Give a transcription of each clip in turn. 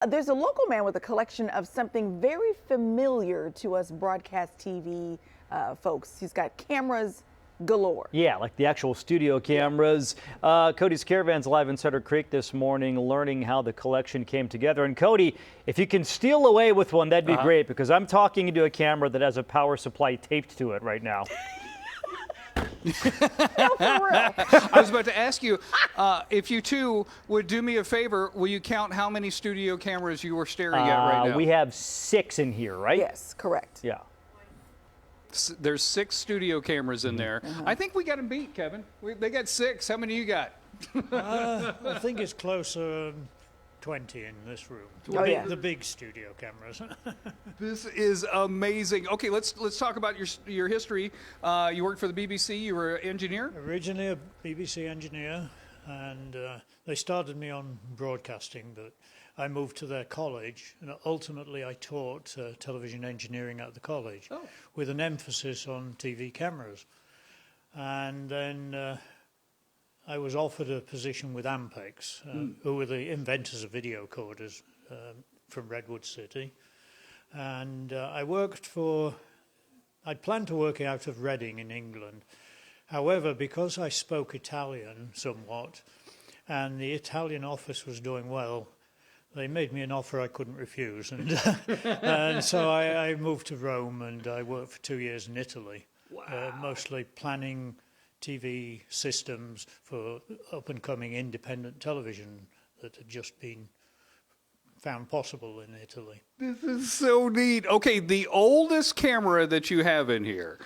There's a local man with a collection of something very familiar to us broadcast TV folks. He's got cameras galore. Yeah, like the actual studio cameras. Cody's Caravan's live in Sutter Creek this morning, learning how the collection came together. And Cody, if you can steal away with one, that'd be great, because I'm talking into a camera that has a power supply taped to it right now. No, for real. I was about to ask you, if you two would do me a favor, will you count how many studio cameras you are staring at right now? We have 6 in here, right? Yes, correct. Yeah. There's 6 studio cameras in there. I think we got them beat, Kevin. They got 6. How many you got? I think it's closer 20 in this room. Oh, yeah. The big studio cameras. This is amazing. Okay, let's talk about your history. You worked for the BBC. You were an engineer. Originally a BBC engineer, and they started me on broadcasting, but I moved to their college, and ultimately I taught television engineering at the college, with an emphasis on TV cameras. And then I was offered a position with Ampex, who were the inventors of video coders from Redwood City. And I'd planned to work out of Reading in England. However, because I spoke Italian somewhat, and the Italian office was doing well, they made me an offer I couldn't refuse. And so I moved to Rome, and I worked for 2 years in Italy, mostly planning TV systems for up-and-coming independent television that had just been found possible in Italy. This is so neat. Okay, the oldest camera that you have in here.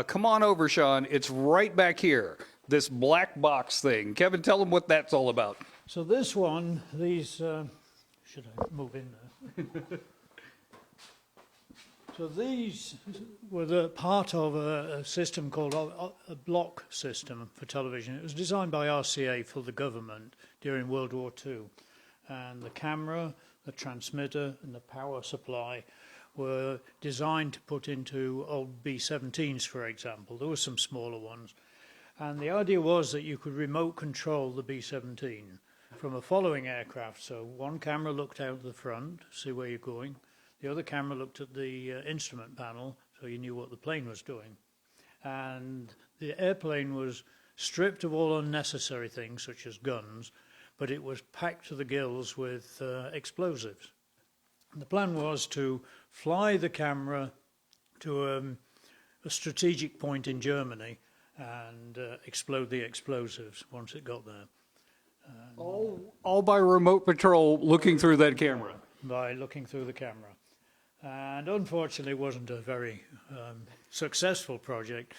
Come on over, Sean. It's right back here. This black box thing. Kevin, tell them what that's all about. So this one, these... should I move in there? So these were the part of a system called a block system for television. It was designed by RCA for the government during World War II. And the camera, the transmitter, and the power supply were designed to put into old B-17s, for example. There were some smaller ones. And the idea was that you could remote control the B-17 from a following aircraft. So one camera looked out the front, see where you're going. The other camera looked at the instrument panel, so you knew what the plane was doing. And the airplane was stripped of all unnecessary things, such as guns, but it was packed to the gills with explosives. And the plan was to fly the camera to a strategic point in Germany and explode the explosives once it got there. All by remote patrol looking through that camera. By looking through the camera. And unfortunately, it wasn't a very successful project.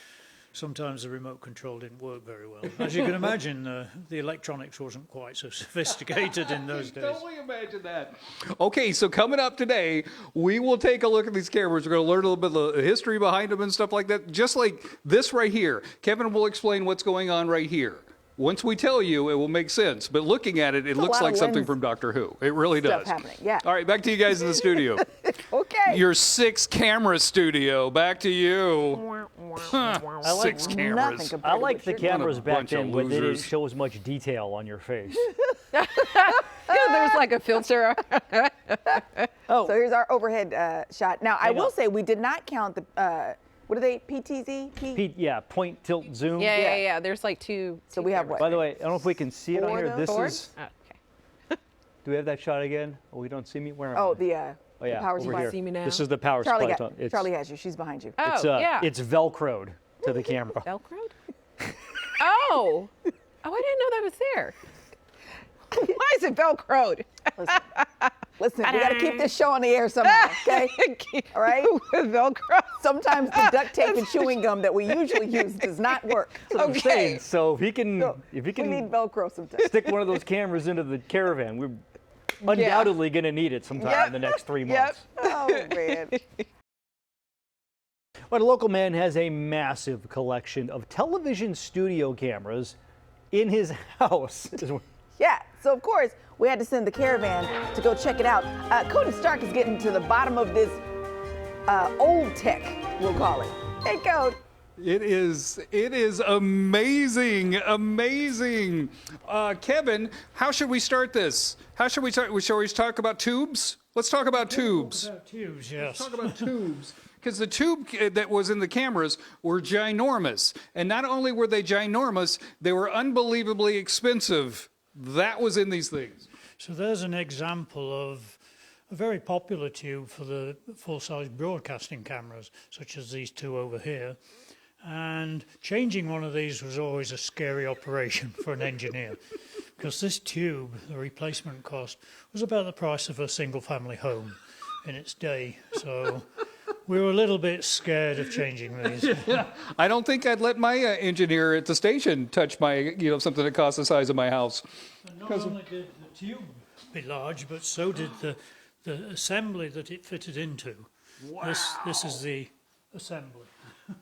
Sometimes the remote control didn't work very well. As you can imagine, the electronics wasn't quite so sophisticated in those days. Totally imagine that. Okay, so coming up today, we will take a look at these cameras. We're going to learn a little bit of the history behind them and stuff like that. Just like this right here. Kevin will explain what's going on right here. Once we tell you, it will make sense. But looking at it, it looks like something from Doctor Who. It really does. Happening. Yeah. All right, back to you guys in the studio. Okay. Your 6-camera studio. Back to you. I like 6 cameras. I like the cameras back bunch of then when they didn't losers. show as much detail on your face. Yeah, there's like a filter. So here's our overhead shot. Now, I will say we did not count the, what are they, PTZ? Yeah, point, tilt, zoom. Yeah. There's like two. So we have what? By the way, I don't know if we can see it on 4 here. of This those? is, Okay. do we have that shot again? Oh, we don't see me? Where am I? Oh, the power over supply. here. See me now? This is the power Charlie, supply. Charlie has you. She's behind you. Oh, It's, yeah. it's Velcroed to the camera. Velcroed? Oh, I didn't know that was there. Why is it Velcroed? Listen, we got to keep this show on the air somehow, okay? All right? With Velcro. Sometimes the duct tape and chewing gum that we usually use does not work. I'm saying, so if he can, We need Velcro sometimes. stick one of those cameras into the Caravan, we're undoubtedly going to need it sometime in the next 3 months. Oh, man. But a local man has a massive collection of television studio cameras in his house. Yeah, so of course, we had to send the Caravan to go check it out. Cody Stark is getting to the bottom of this old tech, we'll call it. Hey, Cody. It is amazing, amazing. Kevin, how should we start this? How should we start? Shall we talk about tubes? Let's talk about tubes. Talk about tubes, yes. Talk about tubes. Because the tube that was in the cameras were ginormous. And not only were they ginormous, they were unbelievably expensive. That was in these things. So there's an example of a very popular tube for the full-size broadcasting cameras, such as these two over here. And changing one of these was always a scary operation for an engineer, because this tube, the replacement cost, was about the price of a single-family home in its day. So we were a little bit scared of changing these. I don't think I'd let my engineer at the station touch my, something that costs the size of my house. And not only did the tube be large, but so did the assembly that it fitted into. Wow. This is the assembly.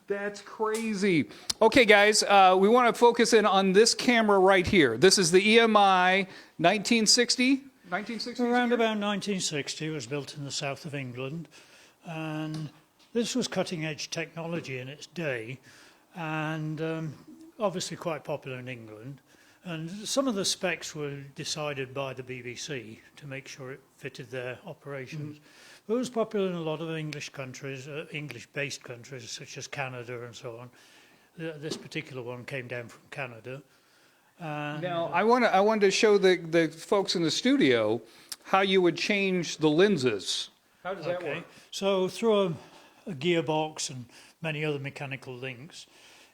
That's crazy. Okay, guys, we want to focus in on this camera right here. This is the EMI 1960? 1960? Around about 1960, it was built in the south of England. And this was cutting-edge technology in its day, and obviously quite popular in England. And some of the specs were decided by the BBC to make sure it fitted their operations. It was popular in a lot of English countries, English-based countries such as Canada and so on. This particular one came down from Canada. Now, I wanted to show the folks in the studio how you would change the lenses. How does that work? So through a gearbox and many other mechanical links.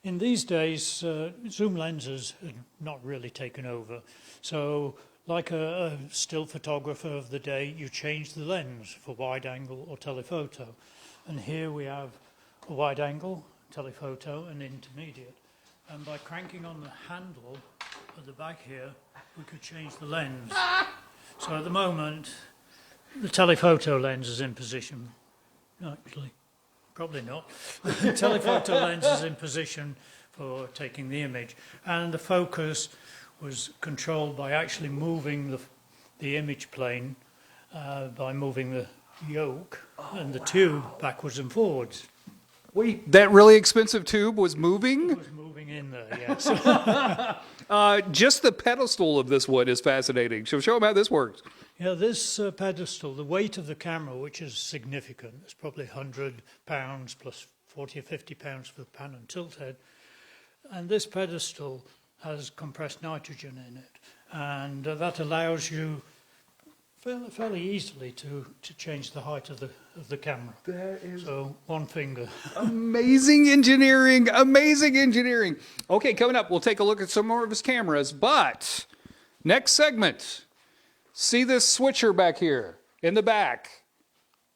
In these days, zoom lenses had not really taken over. So like a still photographer of the day, you change the lens for wide angle or telephoto. And here we have a wide angle, telephoto and intermediate. And by cranking on the handle at the back here, we could change the lens. So at the moment, the telephoto lens is in position. Actually, probably not. The telephoto lens is in position for taking the image. And the focus was controlled by actually moving the image plane, by moving the yoke and the tube backwards and forwards. Wait, that really expensive tube was moving? It was moving in there, yes. Just the pedestal of this one is fascinating. So show them how this works. Yeah, this pedestal, the weight of the camera, which is significant, it's probably 100 pounds plus 40 or 50 pounds for the pan and tilt head. And this pedestal has compressed nitrogen in it. And that allows you fairly easily to change the height of the camera. That is so one finger. Amazing engineering, amazing engineering. Okay, coming up, we'll take a look at some more of his cameras, but next segment, see this switcher back here in the back,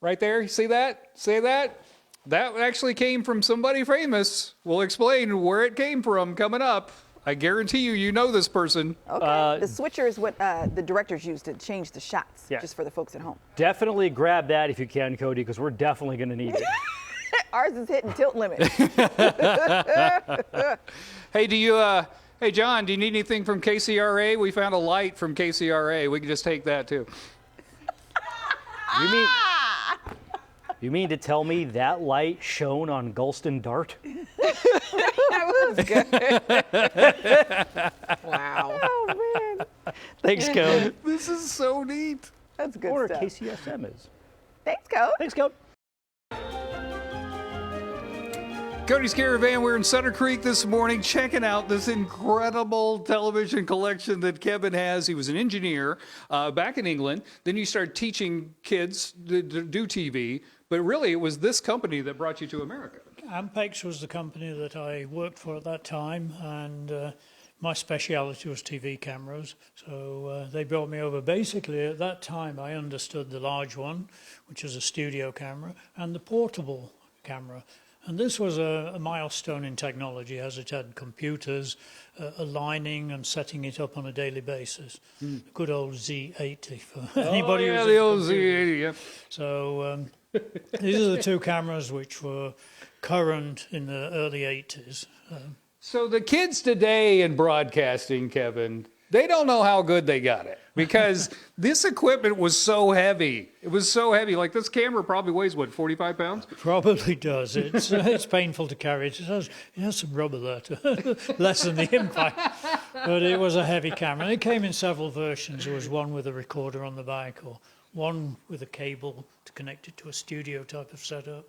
right there, you see that? See that? That actually came from somebody famous. We'll explain where it came from coming up. I guarantee you know this person. Okay. The switcher is what the directors use to change the shots, Yeah. just for the folks at home. Definitely grab that if you can, Cody, because we're definitely going to need it. Ours is hitting tilt limit. Hey, hey John, do you need anything from KCRA? We found a light from KCRA. We can just take that too. You mean to tell me that light shone on Gulston Dart? That was good. Wow. Oh, man. Thanks, Cody. This is so neat. That's good Or stuff. KCSM is. Thanks, Code. Thanks, Cody. Cody's Caravan, we're in Sutter Creek this morning checking out this incredible television collection that Kevin has. He was an engineer back in England. Then you started teaching kids to do TV. But really, it was this company that brought you to America. Ampex was the company that I worked for at that time, and my speciality was TV cameras. So they brought me over. Basically, at that time, I understood the large one, which was a studio camera, and the portable camera. And this was a milestone in technology, as it had computers, aligning and setting it up on a daily basis. Good old Z80 for anybody who's the old Z80, yeah. So these are the two cameras which were current in the early 80s. So the kids today in broadcasting, Kevin, they don't know how good they got it. because this equipment was so heavy. It was so heavy. Like this camera probably weighs, what, 45 pounds? Probably does. It's painful to carry. It has some rubber there to lessen the impact. But it was a heavy camera. And it came in several versions. There was one with a recorder on the back, or one with a cable to connect it to a studio type of setup.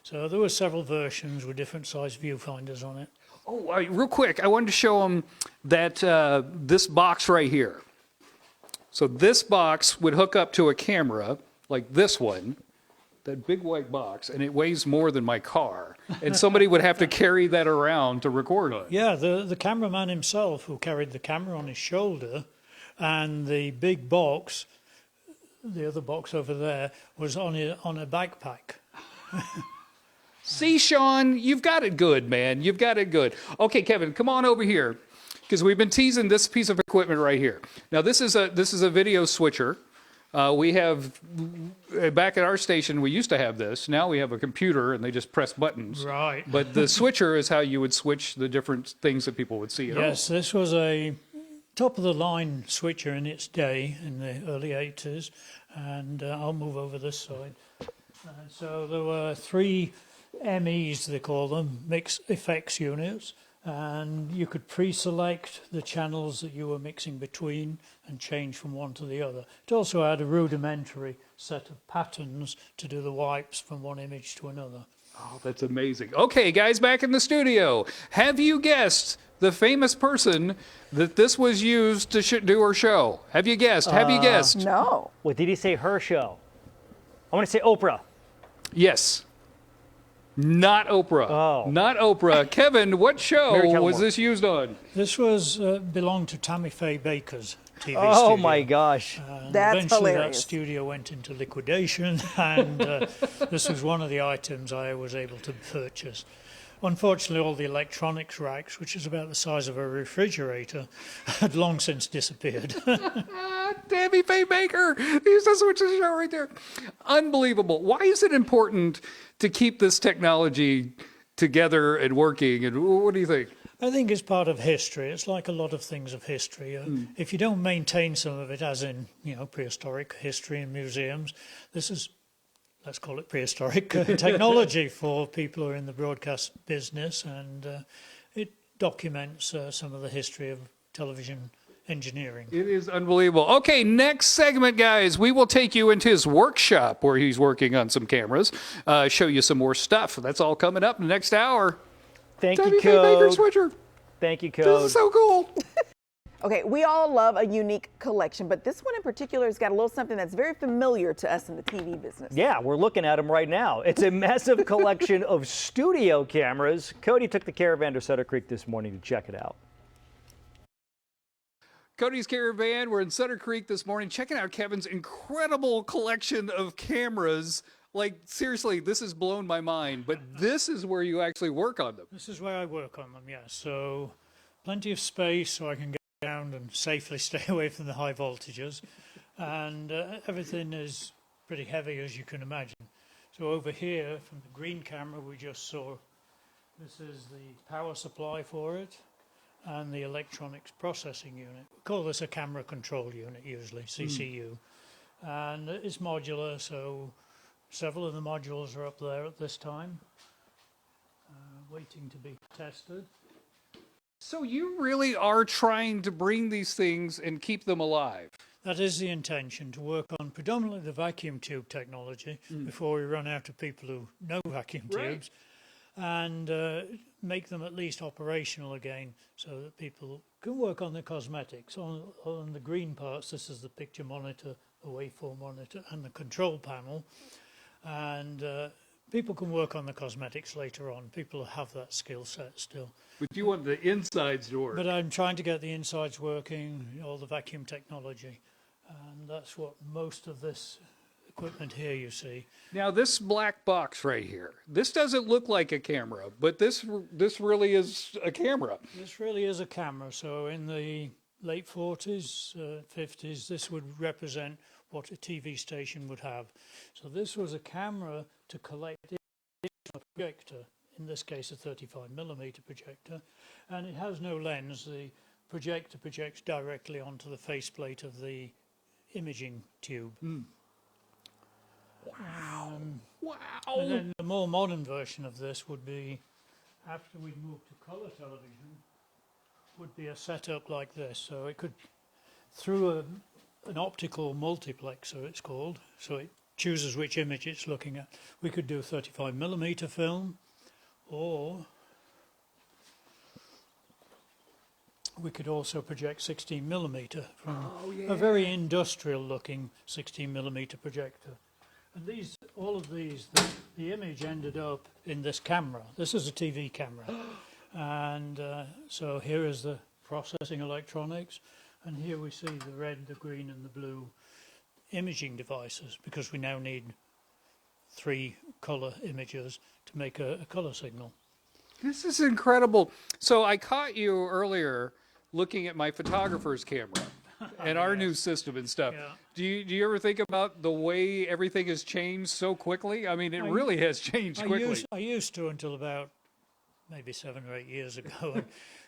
So there were several versions with different size viewfinders on it. Oh, real quick, I wanted to show them that this box right here. So this box would hook up to a camera like this one, that big white box, and it weighs more than my car. And somebody would have to carry that around to record on. Yeah, the cameraman himself, who carried the camera on his shoulder, and the big box, the other box over there, was on a backpack. See, Sean, you've got it good, man. You've got it good. Okay, Kevin, come on over here, because we've been teasing this piece of equipment right here. Now, this is a video switcher. We have, back at our station, we used to have this. Now we have a computer, and they just press buttons. Right. But the switcher is how you would switch the different things that people would see at home. Yes, this was a top-of-the-line switcher in its day, in the early 80s. And I'll move over this side. So there were 3 MEs, they call them, mix effects units, and you could pre-select the channels that you were mixing between and change from one to the other. It also had a rudimentary set of patterns to do the wipes from one image to another. Oh, that's amazing. Okay, guys, back in the studio. Have you guessed the famous person that this was used to do her show? Have you guessed? Have you guessed? No. What did he say? Her show. I want to say Oprah. Yes. Not Oprah. Oh. Not Oprah. Kevin, what show Mary was Tyler Moore. this used on? This was belonged to Tammy Faye Baker's TV studio. Oh my gosh. And That's eventually hilarious. that studio went into liquidation, and this was one of the items I was able to purchase. Unfortunately, all the electronics racks, which is about the size of a refrigerator, had long since disappeared. Tammy Faye Baker. He's the switch the show right there. Unbelievable. Why is it important to keep this technology together and working? And what do you think? I think it's part of history. It's like a lot of things of history. If you don't maintain some of it, as in, prehistoric history in museums, this is, let's call it prehistoric technology for people who are in the broadcast business, and it documents some of the history of television engineering. It is unbelievable. Okay, next segment, guys. We will take you into his workshop where he's working on some cameras, show you some more stuff. That's all coming up in the next hour. Thank Tammy you, Faye Baker Code. switcher. Thank you, This Code. is so cool. Okay, we all love a unique collection, but this one in particular has got a little something that's very familiar to us in the TV business. Yeah, we're looking at them right now. It's a massive collection of studio cameras. Cody took the Caravan to Sutter Creek this morning to check it out. Cody's Caravan. We're in Sutter Creek this morning, checking out Kevin's incredible collection of cameras. Like, seriously, this has blown my mind, but this is where you actually work on them. This is where I work on them, yes. So plenty of space so I can get around and safely stay away from the high voltages. And everything is pretty heavy, as you can imagine. So over here, from the green camera we just saw, this is the power supply for it and the electronics processing unit. We call this a camera control unit usually, CCU. And it's modular, so several of the modules are up there at this time, waiting to be tested. So you really are trying to bring these things and keep them alive. That is the intention, to work on predominantly the vacuum tube technology before we run out of people who know vacuum tubes, and make them at least operational again so that people can work on the cosmetics. On the green parts, this is the picture monitor, the waveform monitor, and the control panel. And people can work on the cosmetics later on. People have that skill set still. But you want the insides to work. But I'm trying to get the insides working, all the vacuum technology. And that's what most of this equipment here you see. Now, this black box right here, this doesn't look like a camera, but this really is a camera. This really is a camera. So in the late 40s, 50s, this would represent what a TV station would have. So this was a camera to collect a projector, in this case a 35mm projector, and it has no lens. The projector projects directly onto the faceplate of the imaging tube. Wow. And then the more modern version of this would be, after we moved to colour television, would be a setup like this. So it could, through an optical multiplexer it's called, so it chooses which image it's looking at. We could do 35mm film, or we could also project 16mm from a very industrial looking 16mm projector. And all of these, the image ended up in this camera. This is a TV camera. And so here is the processing electronics. And here we see the red, the green and the blue imaging devices, because we now need 3 colour images to make a colour signal. This is incredible. So I caught you earlier looking at my photographer's camera and our new system and stuff. Yeah. Do you ever think about the way everything has changed so quickly? I mean, it really has changed quickly. I used to until about maybe 7 or 8 years ago. And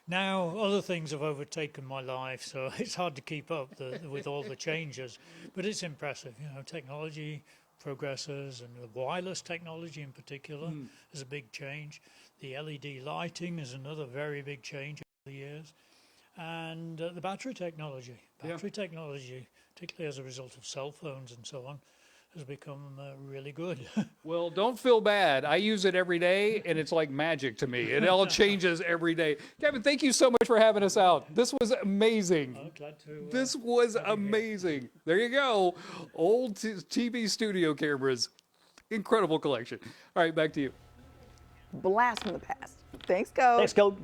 now other things have overtaken my life, so it's hard to keep up with all the changes. But it's impressive, technology progresses, and the wireless technology in particular is a big change. The LED lighting is another very big change over the years. And the battery technology, particularly as a result of cell phones and so on, has become really good. Well, don't feel bad. I use it every day, and it's like magic to me. It all changes every day. Kevin, thank you so much for having us out. This was amazing. I'm glad to. This was amazing. There you go. Old TV studio cameras. Incredible collection. All right, back to you. Blast from the past. Thanks, Cody. Thanks, Cody.